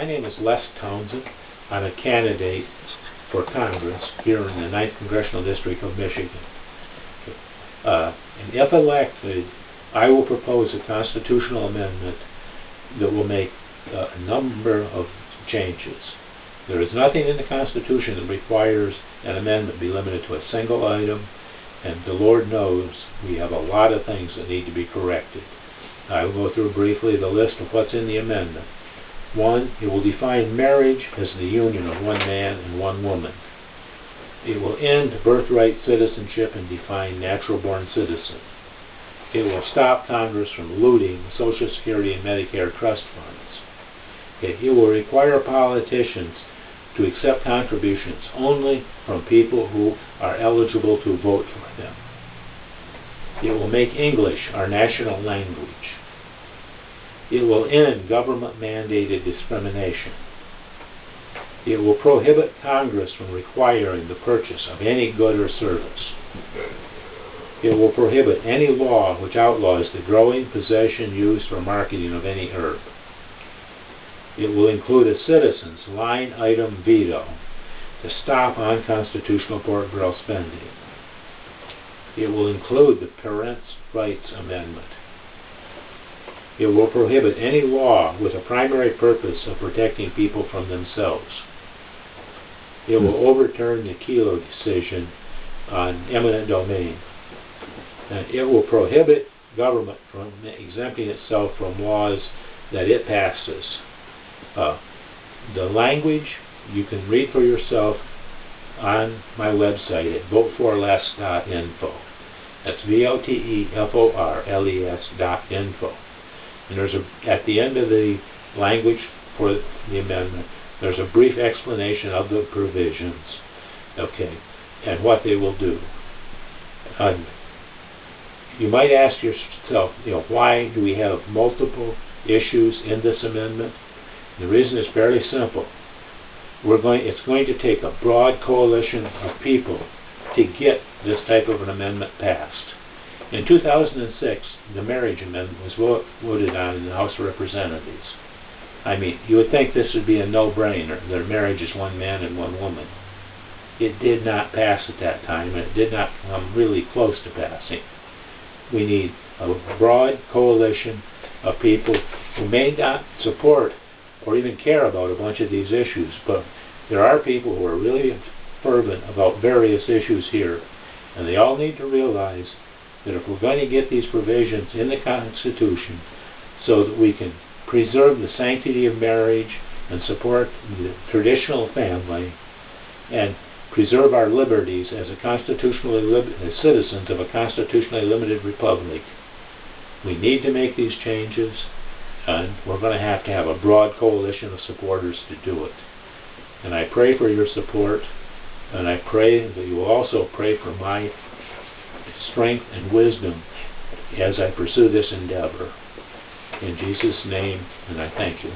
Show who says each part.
Speaker 1: My name is Les Townsend. I'm a candidate for Congress here in the 9th Congressional District of Michigan. And if elected, I will propose a constitutional amendment that will make a number of changes. There is nothing in the Constitution that requires an amendment be limited to a single item, and the Lord knows we have a lot of things that need to be corrected. I will go through briefly the list of what's in the amendment. 1, it will define marriage as the union of one man and one woman. It will end birthright citizenship and define natural-born citizen. It will stop Congress from looting Social Security and Medicare trust funds. It will require politicians to accept contributions only from people who are eligible to vote for them. It will make English our national language. It will end government-mandated discrimination. It will prohibit Congress from requiring the purchase of any good or service. It will prohibit any law which outlaws the growing, possession, use, or marketing of any herb. It will include a citizen's line-item veto to stop unconstitutional pork barrel spending. It will include the Parents' Rights Amendment. It will prohibit any law with a primary purpose of protecting people from themselves. It will overturn the Kelo decision on eminent domain. And it will prohibit government from exempting itself from laws that it passes. The language you can read for yourself on my website at voteforless.info. That's voteforles.info. And there's at the end of the language for the amendment, there's a brief explanation of the provisions, okay, and what they will do. You might ask yourself, why do we have multiple issues in this amendment? The reason is fairly simple. It's going to take a broad coalition of people to get this type of an amendment passed. In 2006, the marriage amendment was voted on in the House of Representatives. I mean, you would think this would be a no-brainer, that marriage is one man and one woman. It did not pass at that time, and it did not come really close to passing. We need a broad coalition of people who may not support or even care about a bunch of these issues, but there are people who are really fervent about various issues here, and they all need to realize that if we're going to get these provisions in the Constitution so that we can preserve the sanctity of marriage and support the traditional family and preserve our liberties as citizens of a constitutionally limited republic, we need to make these changes, and we're going to have a broad coalition of supporters to do it. And I pray for your support, and I pray that you will also pray for my strength and wisdom as I pursue this endeavor. In Jesus' name, and I thank you.